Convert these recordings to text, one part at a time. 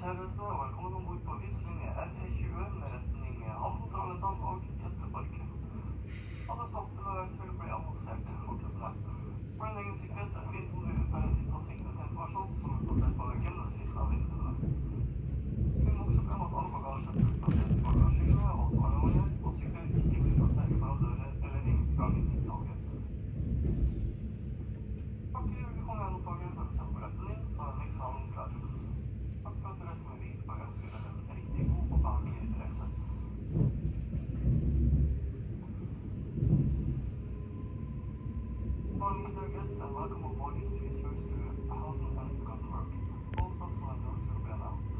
kjæreste, og velkommen ombord på lyslinje RE20 med retning havn, Trondheim og Gothenburg. Alle stoppene vil bli annonsert fortløpende. For din egen sikkerhet er det fint om du tar en titt på sikkerhetsinformasjon som er plassert på veggen ved siden av vinduene. Vi må også frem at all bagasje blir plassert i bagasjehyllene, og at barnevogner og sykler ikke blir plassert foran dører eller inngangen i toget. Takk til du kommer gjennom toget for å se på billetten din, så er eksamen klar. Takk for at du reiser med Vy, og jeg ønsker deg en riktig god og behagelig reise. All leader guests and welcome aboard this transfers to Halden and Gothenburg. All stops on the route will be announced.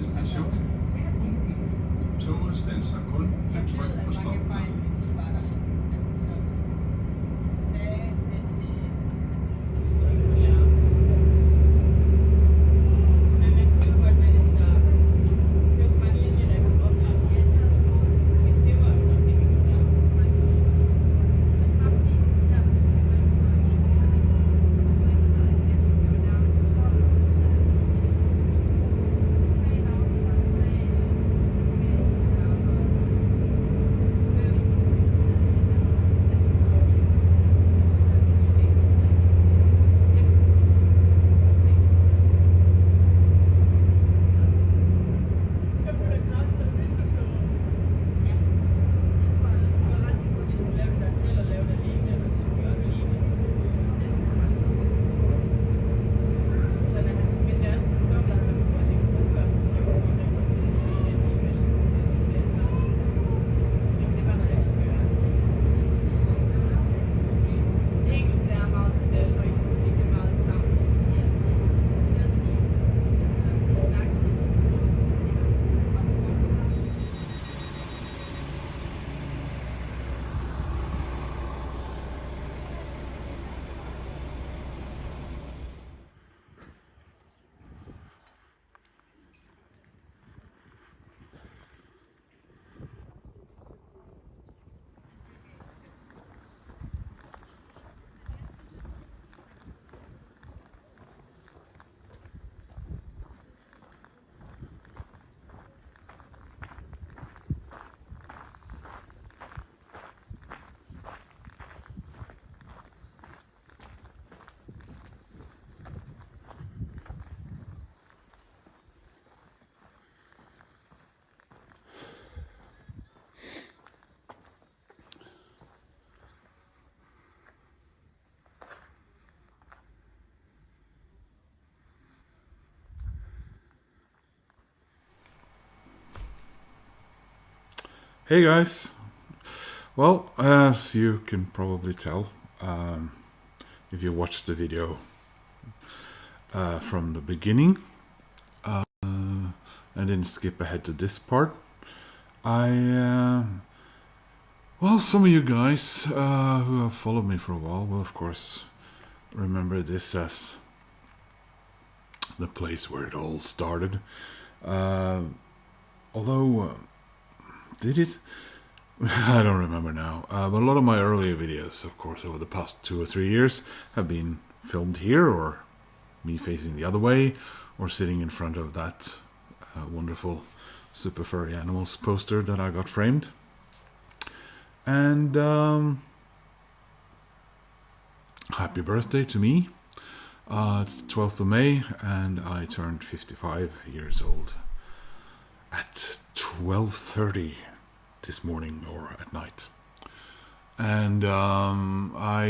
Næste station. Toget standser kun med tryk på stop. Hey guys, well, as you can probably tell if you watched the video from the beginning and didn't skip ahead to this part, well, some of you guys who have followed me for a while will of course remember this as the place where it all started, although did it? I don't remember now. But a lot of my earlier videos, of course, over the past 2 or 3 years have been filmed here, or me facing the other way, or sitting in front of that wonderful Super Furry Animals poster that I got framed. And happy birthday to me. It's the 12th of May, and I turned 55 years old at 12:30 this morning or at night. And I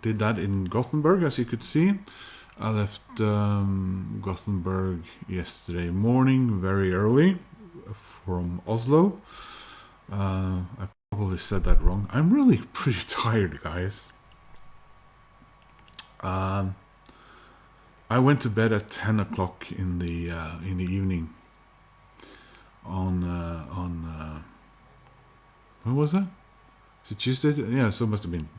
did that in Gothenburg, as you could see. I left Gothenburg yesterday morning very early from Oslo. I probably said that wrong. I'm really pretty tired, guys. I went to bed at 10 o'clock in the evening on when was that? Is it Tuesday? Yeah, so it must have been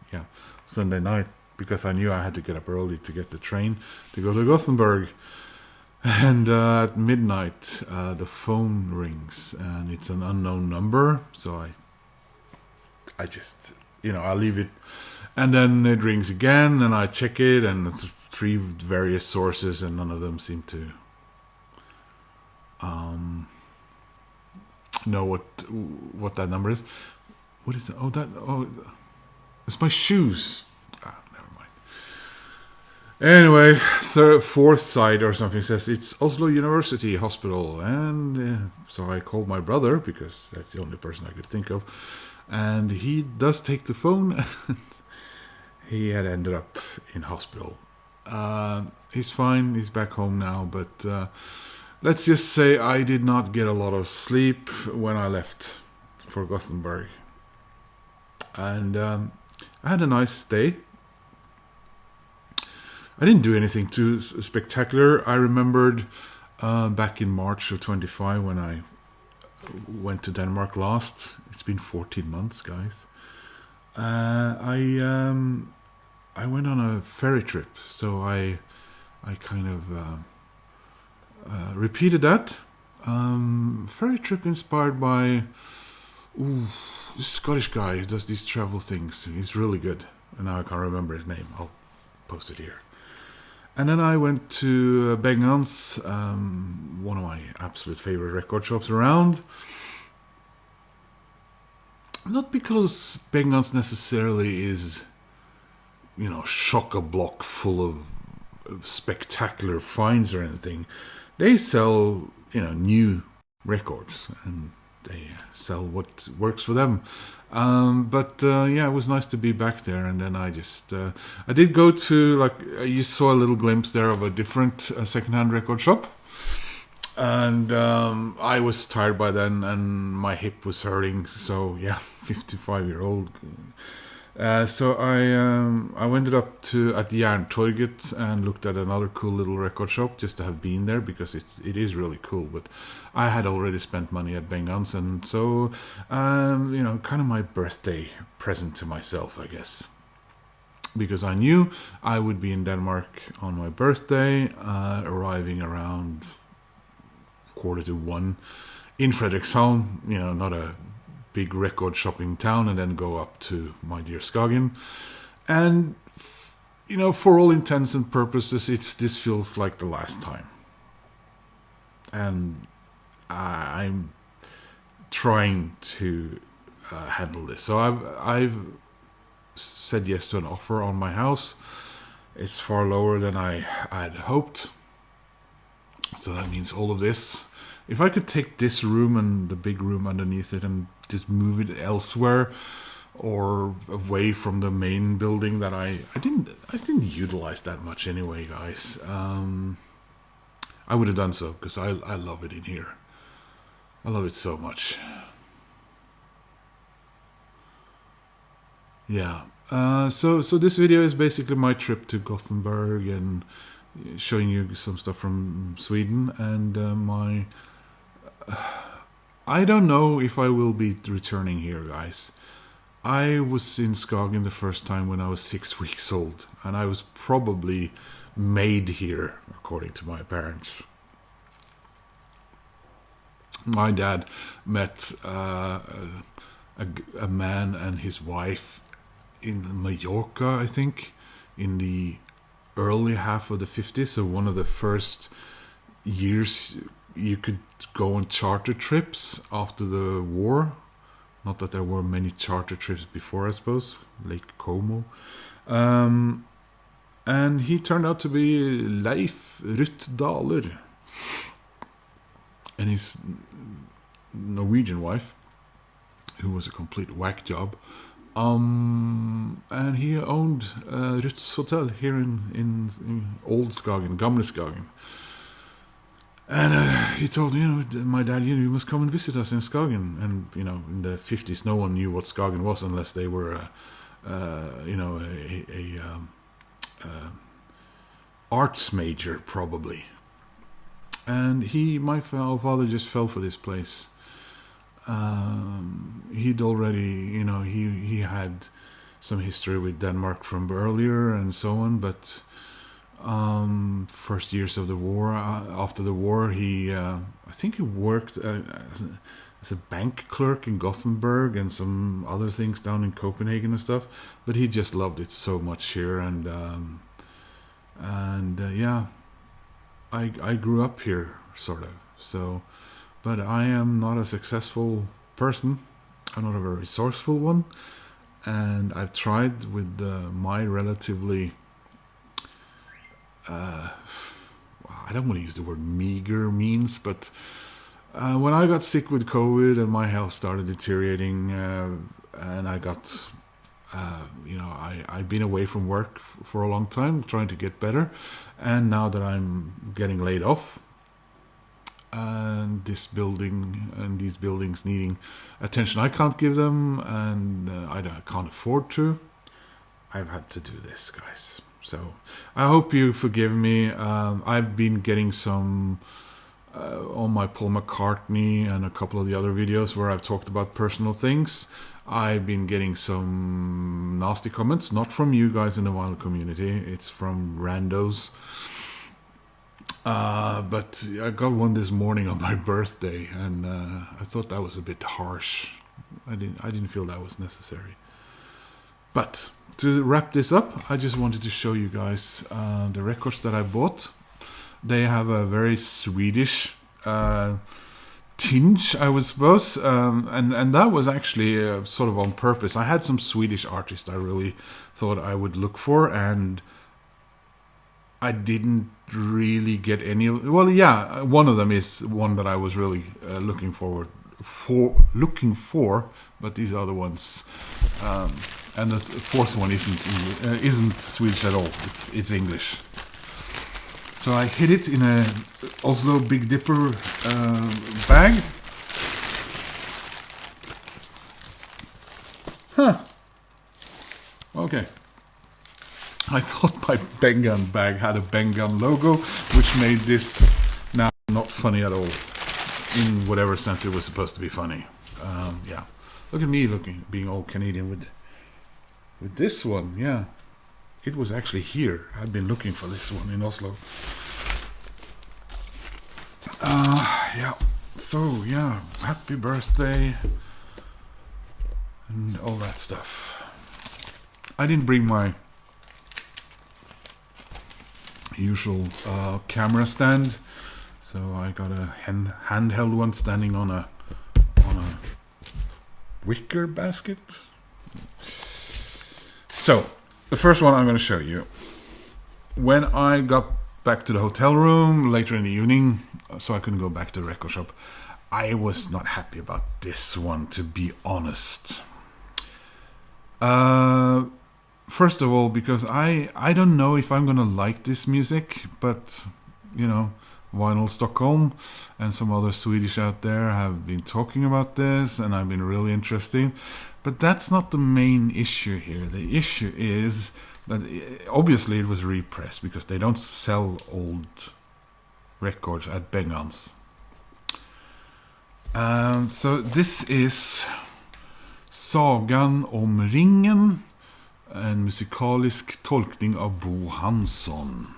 Sunday night, because I knew I had to get up early to get the train to go to Gothenburg. And at midnight, the phone rings, and it's an unknown number. So I just, I leave it, and then it rings again, and I check it, and it's 3 various sources, and none of them seem to know what that number is. What is that? It's my shoes. Never mind. Anyway, 4th side or something says it's Oslo University Hospital, and so I called my brother, because that's the only person I could think of, and he does take the phone, and he had ended up in hospital. He's fine. He's back home now, but let's just say I did not get a lot of sleep when I left for Gothenburg. And I had a nice day. I didn't do anything too spectacular. I remembered back in March of 25 when I went to Denmark last. It's been 14 months, guys. I went on a ferry trip, so I kind of repeated that. Ferry trip inspired by this Scottish guy who does these travel things. He's really good, and now I can't remember his name. I'll post it here. And then I went to Bengans, one of my absolute favorite record shops around. Not because Bengans necessarily is, chock-a-block full of spectacular finds or anything. They sell, new records, and they sell what works for them. But it was nice to be back there. And then I did go to, you saw a little glimpse there of a different secondhand record shop. And I was tired by then, and my hip was hurting. So 55-year-old. So I ended up at Jerntorget and looked at another cool little record shop just to have been there, because it is really cool. But I had already spent money at Bengans, and so kind of my birthday present to myself, I guess, because I knew I would be in Denmark on my birthday, arriving around 1:45 in Frederikshavn. Not a big record shopping town, and then go up to my dear Skagen. And for all intents and purposes, this feels like the last time, and I'm trying to handle this. So I've said yes to an offer on my house. It's far lower than I had hoped, so that means all of this. If I could take this room and the big room underneath it and just move it elsewhere or away from the main building that I didn't utilize that much anyway, guys. I would have done so, because I love it in here. I love it so much. Yeah. So this video is basically my trip to Gothenburg and showing you some stuff from Sweden, and I don't know if I will be returning here, guys. I was in Skagen the first time when I was 6 weeks old, and I was probably made here, according to my parents. My dad met a man and his wife in Mallorca, I think, in the early half of the 50s, so one of the first years you could go on charter trips after the war. Not that there were many charter trips before, I suppose. Lake Como. And he turned out to be Leif Daler. And his Norwegian wife, who was a complete whack job. And he owned Ruth's Hotel here in Old Skagen, Gamle Skagen. And he told, my dad, you must come and visit us in Skagen. And, in the 50s, no one knew what Skagen was unless they were, arts major, probably. And my father just fell for this place. He'd already, he had some history with Denmark from earlier and so on, but first years of the war, after the war, I think he worked as a bank clerk in Gothenburg and some other things down in Copenhagen and stuff, but he just loved it so much here, and I grew up here, sort of, so, but I am not a successful person. I'm not a very resourceful one, and I've tried with my relatively I don't want to use the word meager means, but when I got sick with COVID and my health started deteriorating, and I got, I've been away from work for a long time trying to get better, and now that I'm getting laid off, and this building and these buildings needing attention I can't give them, and I can't afford to, I've had to do this, guys. So I hope you forgive me. I've been getting some on my Paul McCartney and a couple of the other videos where I've talked about personal things, I've been getting some nasty comments, not from you guys in the vinyl community, it's from randos. But I got one this morning on my birthday, and I thought that was a bit harsh. I didn't feel that was necessary. But to wrap this up, I just wanted to show you guys the records that I bought. They have a very Swedish tinge, I would suppose, and that was actually sort of on purpose. I had some Swedish artists I really thought I would look for, and I didn't really get any of. Well, yeah, one of them is one that I was really looking for, but these other ones, and the fourth one isn't Swedish at all. It's English. So I hid it in a Oslo Big Dipper bag. Huh. Okay. I thought my Bengan bag had a Bengan logo, which made this now not funny at all, in whatever sense it was supposed to be funny. Yeah. Look at me being all Canadian with this one, yeah. It was actually here. I've been looking for this one in Oslo. Yeah. So, yeah. Happy birthday. And all that stuff. I didn't bring my usual camera stand. So I got a handheld one standing on a wicker basket. So, the first one I'm going to show you. When I got back to the hotel room later in the evening, so I couldn't go back to the record shop, I was not happy about this one, to be honest. First of all, because I don't know if I'm going to like this music, but, you know, Vinyl Stockholm and some other Swedish out there have been talking about this, and I've been really interested. But that's not the main issue here. The issue is that obviously it was repressed because they don't sell old records at Bengans. So this is Sagan om ringen, en musikalisk tolkning av Bo Hansson.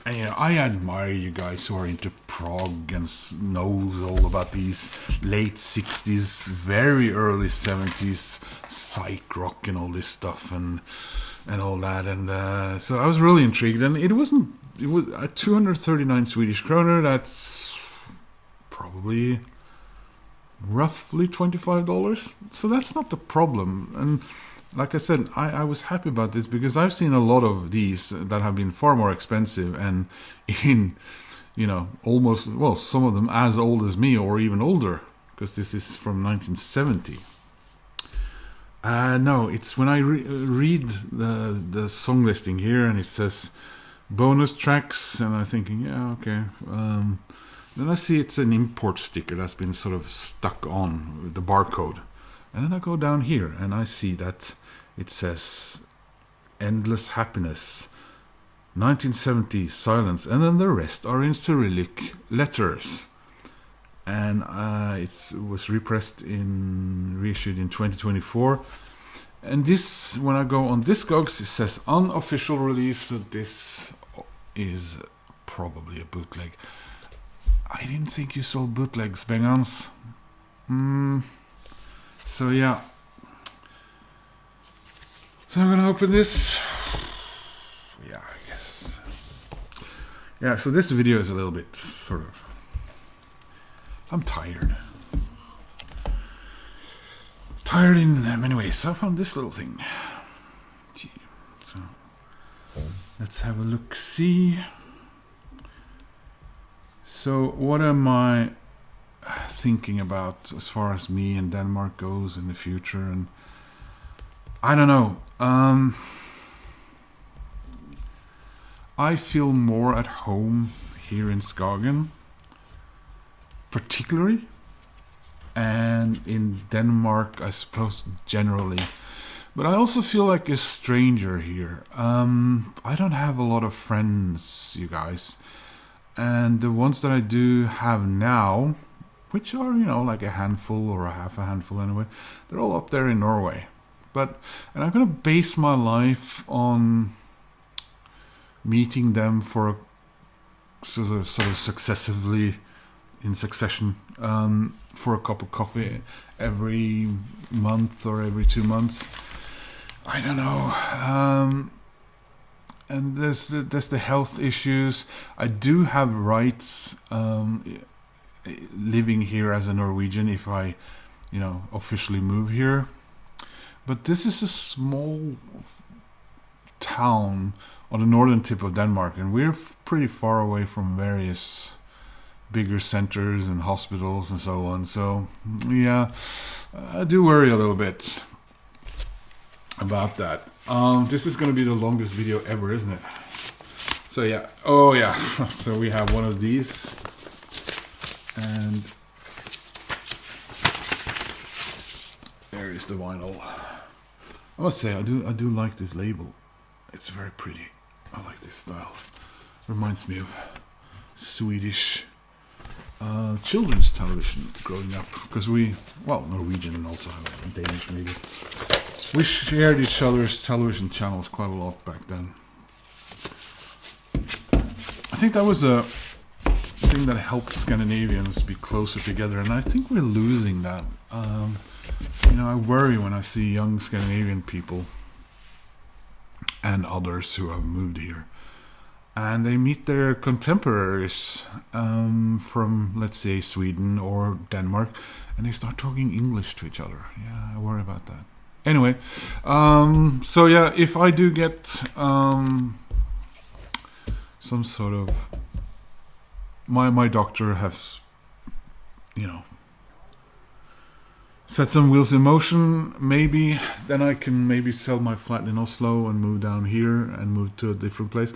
And, you know, I admire you guys who are into prog and knows all about these late 60s, very early 70s psych rock and all this stuff and all that. And so I was really intrigued. And it was 239 Swedish kroner. That's probably roughly $25. So that's not the problem. And like I said, I was happy about this because I've seen a lot of these that have been far more expensive and in, you know, almost, well, some of them as old as me or even older, because this is from 1970. No, it's when I read the song listing here and it says bonus tracks, and I'm thinking, yeah, okay. Then I see it's an import sticker that's been sort of stuck on with the barcode. And then I go down here and I see that it says Endless Happiness, 1970 Silence, and then the rest are in Cyrillic letters. And it was reissued in 2024. And this, when I go on Discogs, it says unofficial release, so this is probably a bootleg. I didn't think you sold bootlegs, Bengans. So yeah. So I'm gonna open this. Yeah, I guess. Yeah, so this video is a little bit sort of... I'm tired. Tired in many ways. So I found this little thing. So let's have a look. See. So what am I thinking about as far as me and Denmark goes in the future? And I don't know. I feel more at home here in Skagen, particularly, and in Denmark, I suppose, generally. But I also feel like a stranger here. I don't have a lot of friends, you guys. And the ones that I do have now, which are, like a handful or a half a handful anyway, they're all up there in Norway. And I'm going to base my life on meeting them for sort of successively in succession for a cup of coffee every month or every 2 months. I don't know. And there's the health issues. I do have rights living here as a Norwegian if I, officially move here. But this is a small town on the northern tip of Denmark, and we're pretty far away from various bigger centers and hospitals and so on. So, yeah, I do worry a little bit about that. This is going to be the longest video ever, isn't it? So, yeah. Oh, yeah. So we have one of these. And there is the vinyl. I must say, I do like this label. It's very pretty. I like this style. Reminds me of Swedish children's television growing up. Because Norwegian and also Danish maybe. We shared each other's television channels quite a lot back then. I think that was a thing that helped Scandinavians be closer together, and I think we're losing that. I worry when I see young Scandinavian people and others who have moved here, and they meet their contemporaries from, let's say, Sweden or Denmark, and they start talking English to each other. Yeah, I worry about that. Anyway, so yeah, if I do get some sort of my doctor has, set some wheels in motion, maybe then I can maybe sell my flat in Oslo and move down here and move to a different place.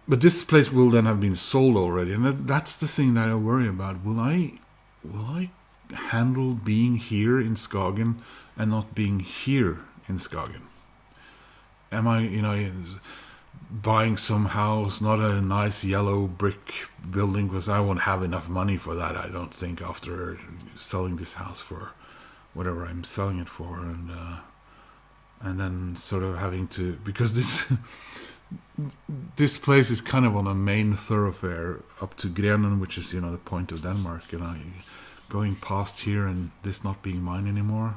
But this place will then have been sold already, and that's the thing that I worry about. Will I handle being here in Skagen and not being here in Skagen? Am I, buying some house, not a nice yellow brick building, because I won't have enough money for that, I don't think, after selling this house for whatever I'm selling it for, and then sort of having to, because this place is kind of on a main thoroughfare up to Grenen, which is, the point of Denmark, and I going past here and this not being mine anymore.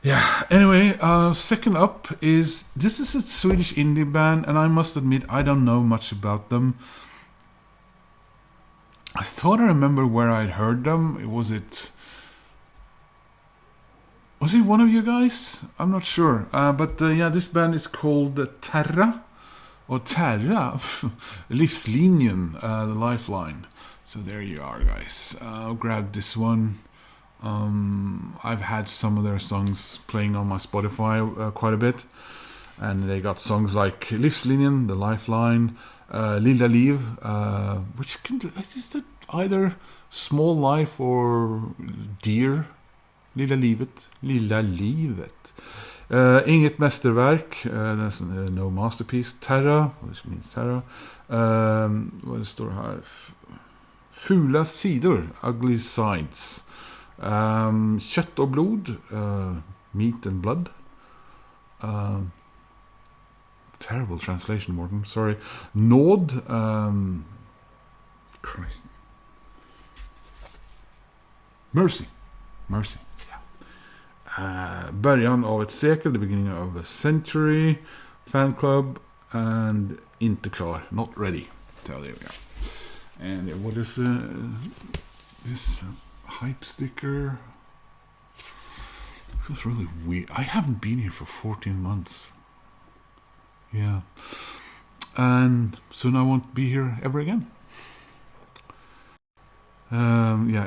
Yeah, anyway, second up is, this is a Swedish indie band, and I must admit, I don't know much about them. I thought I remember where I'd heard them. Was it one of you guys? I'm not sure. But this band is called Terra, or Terra, Livslinjen, the Lifeline. So there you are, guys. I'll grab this one. I've had some of their songs playing on my Spotify quite a bit, and they got songs like Livslinjen, The Lifeline, Lilla Liv, which is that either Small Life or Dear, Lilla Livet. Inget Mästerverk, that's no masterpiece. Terra, which means Terra. Vad står det här? Fula sidor, Ugly Sides. Kött och blod, Meat and Blood. Terrible translation, Morten, sorry. Nåd, Christ. Mercy, yeah. Början av ett sekel, the beginning of a century, Fan Club, and Inte klar, not ready. So there we go. And what is this hype sticker? Feels really weird. I haven't been here for 14 months. Yeah. And soon I won't be here ever again.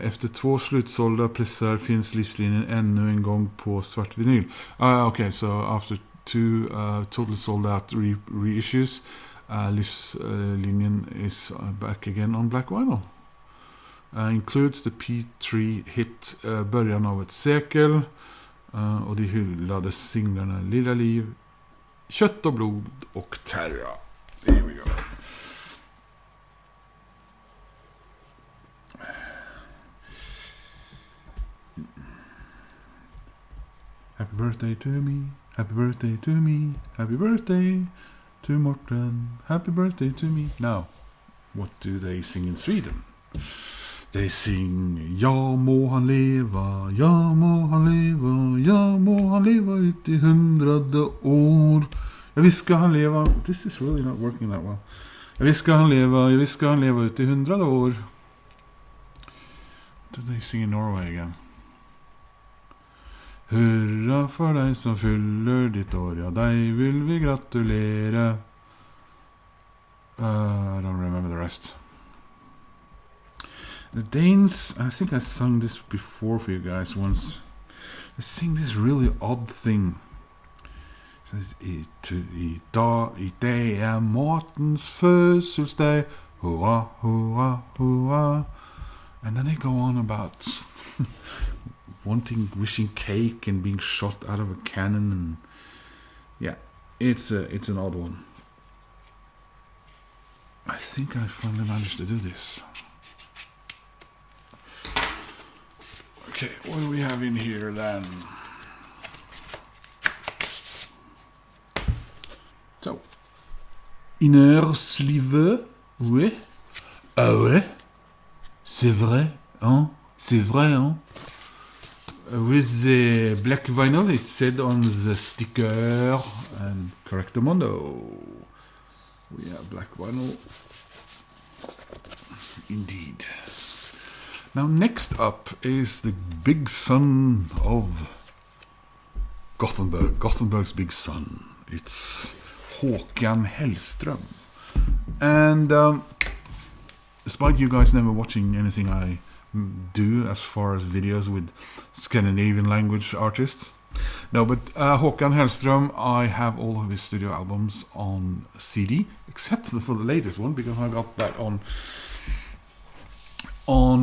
Efter 2 slutsålda pressar finns livslinjen ännu en gång på svart vinyl. Okay, so after 2 totally sold out reissues, livslinjen is back again on black vinyl. Includes the P3 hit Början av ett sekel, och de hyllade singlarna Lilla Liv, Kött och blod och Terra. There we go. Happy birthday to me. Happy birthday to me. Happy birthday to Morten. Happy birthday to me. Now, what do they sing in Sweden? They sing Ja må han leva, ja må han leva, ja må han leva ut I 100 år. Ja visst ska han leva. This is really not working that well. Ja visst ska han leva, ja visst ska han leva ut I 100 år. What do they sing in Norway again? Hurra för dig som fyller ditt år, ja dig vill vi gratulera. I don't remember the rest. The Danes, I think I sung this before for you guys once. They sing this really odd thing. It says, det Mortens födelsedag, hurra, hurra, hurra. And then they go on about wishing cake and being shot out of a cannon, and yeah, it's an odd one. I think I finally managed to do this. Okay, what do we have in here then? So, innerslivet, oui, ah ouais, c'est vrai, hein, c'est vrai, hein. With the black vinyl, it said on the sticker, and correctamundo. We have black vinyl. Indeed. Now next up is the big son of Gothenburg. Gothenburg's big son. It's Håkan Hellström. And despite you guys never watching anything I do as far as videos with Scandinavian language artists. No, but Håkan Hellström, I have all of his studio albums on CD, except for the latest one, because I got that on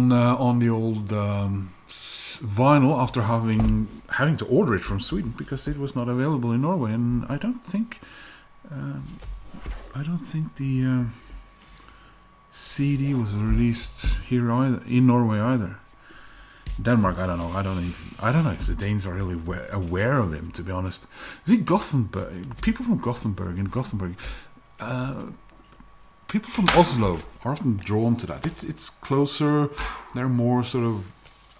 the old vinyl after having to order it from Sweden because it was not available in Norway, and I don't think the CD was released here either, in Norway either. Denmark, I don't know. I don't know if the Danes are really aware of him, to be honest. See, Gothenburg, people from Gothenburg, people from Oslo are often drawn to that. It's closer. They're more sort of,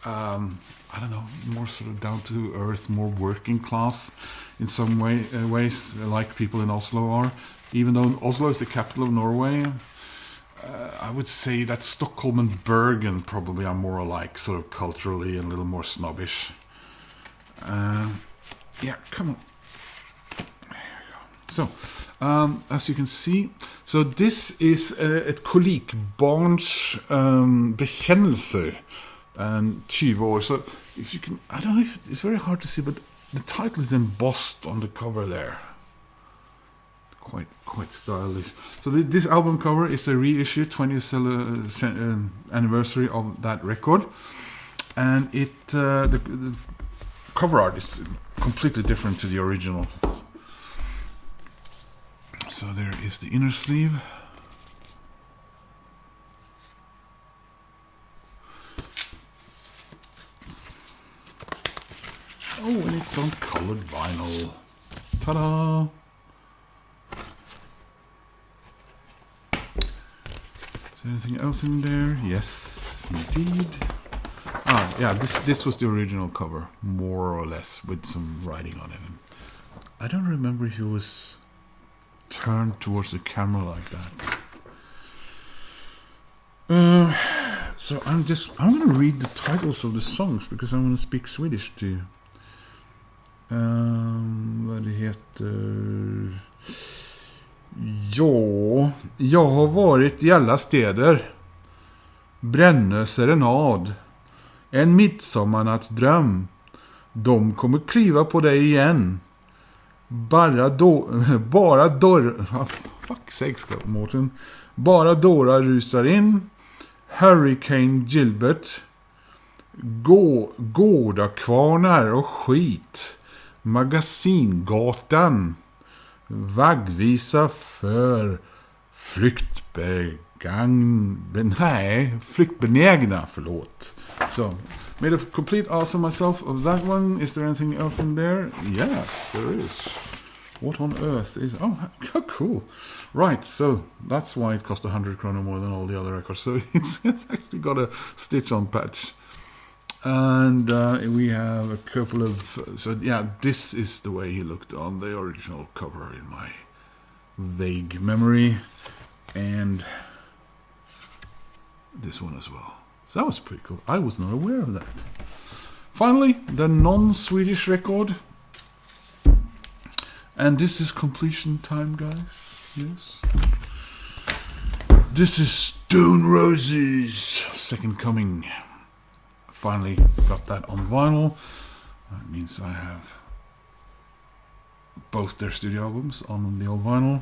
I don't know, more sort of down to earth, more working class in some ways, like people in Oslo are. Even though Oslo is the capital of Norway, I would say that Stockholm and Bergen probably are more alike, sort of culturally and a little more snobbish. Yeah, come on. There we go. So, as you can see, so this is ett kolikbarns bekännelse and 20 år. So if you can, I don't know if it's very hard to see, but the title is embossed on the cover there. Quite stylish. So this album cover is a reissue 20th anniversary of that record, and the cover art is completely different to the original. So there is the inner sleeve. Oh, and it's on colored vinyl. Ta-da! Anything else in there? Yes, indeed. Yeah, this was the original cover, more or less, with some writing on it. And I don't remember if it was turned towards the camera like that. So I'm going to read the titles of the songs because I want to speak Swedish to you. Vad det heter... Ja, jag har varit I alla städer. Brännö serenad. En midsommarnattsdröm. De kommer kliva på dig igen. Bara Dora rusar in. Hurricane Gilbert. Gårdakvarnar och skit. Magasingatan. Vaggvisa för flyktbenägna, förlåt. Så, Made a complete ass of myself of that one. Is there anything else in there? Yes, there is. What on earth is... Oh, how cool. Right, so that's why it cost 100 kroner more than all the other records. So it's actually got a stitch-on patch. And we have a couple of... So yeah, this is the way he looked on the original cover in my vague memory. And this one as well. So that was pretty cool. I was not aware of that. Finally, the non-Swedish record. And this is completion time, guys. Yes. This is Stone Roses' Second Coming. Finally got that on vinyl. That means I have both their studio albums on the old vinyl.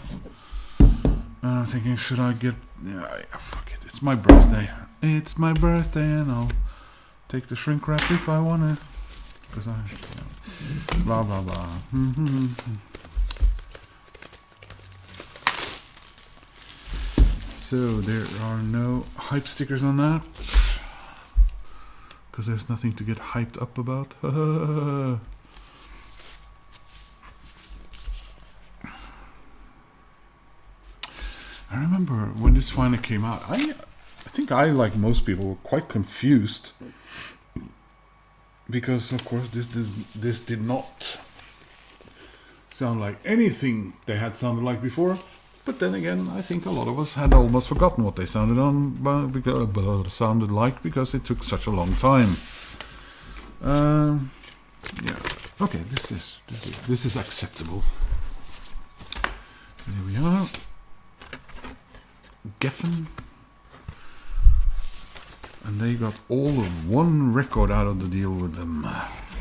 I'm thinking, should I get... Yeah, fuck it. It's my birthday. It's my birthday and I'll take the shrink wrap if I want to. Because I... Blah, blah, blah. So there are no hype stickers on that. Because there's nothing to get hyped up about. I remember when this finally came out, I think I, like most people, were quite confused. Because, of course, this did not sound like anything they had sounded like before. But then again, I think a lot of us had almost forgotten what they sounded like because it took such a long time. Yeah. Okay, this is acceptable. Here we are. Geffen. And they got all of one record out of the deal with them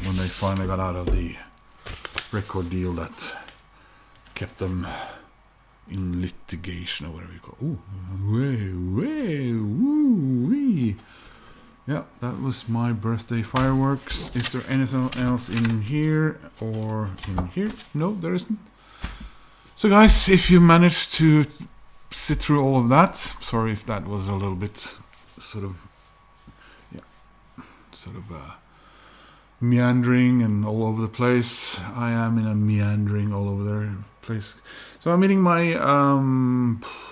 when they finally got out of the record deal that kept them in litigation or whatever you call it. Ooh, yeah, that was my birthday fireworks. Is there anything else in here or in here? No, there isn't. So guys, if you managed to sit through all of that, sorry if that was a little bit sort of meandering and all over the place. I am in a meandering all over the place. So I'm meeting my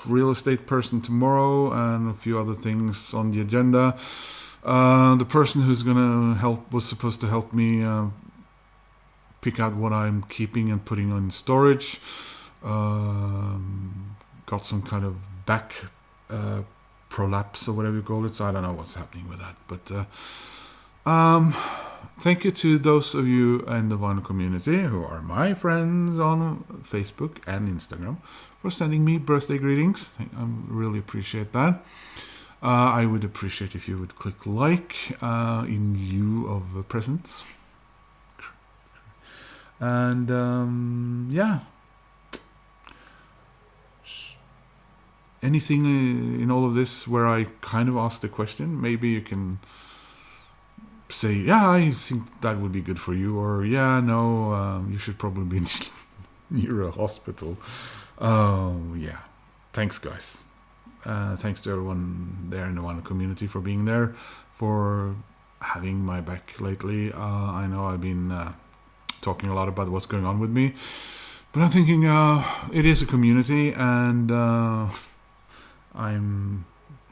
real estate person tomorrow and a few other things on the agenda. The person who's gonna help was supposed to help me pick out what I'm keeping and putting on storage. Got some kind of back prolapse or whatever you call it, so I don't know what's happening with that. But thank you to those of you in the vinyl community who are my friends on Facebook and Instagram for sending me birthday greetings. I really appreciate that. I would appreciate if you would click like in lieu of a present. And yeah. Anything in all of this where I kind of asked the question, maybe you can say, yeah, I think that would be good for you, or yeah, no, you should probably be near a hospital. Yeah. Thanks, guys. Thanks to everyone there in the vinyl community for being there, for having my back lately. I know I've been talking a lot about what's going on with me, but I'm thinking it is a community, and I'm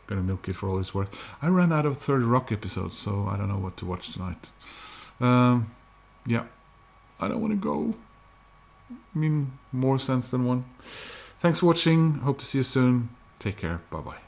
gonna milk it for all it's worth. I ran out of 30 Rock episodes, so I don't know what to watch tonight. Yeah, I don't want to go. I mean, more sense than one. Thanks for watching. Hope to see you soon. Take care. Bye bye.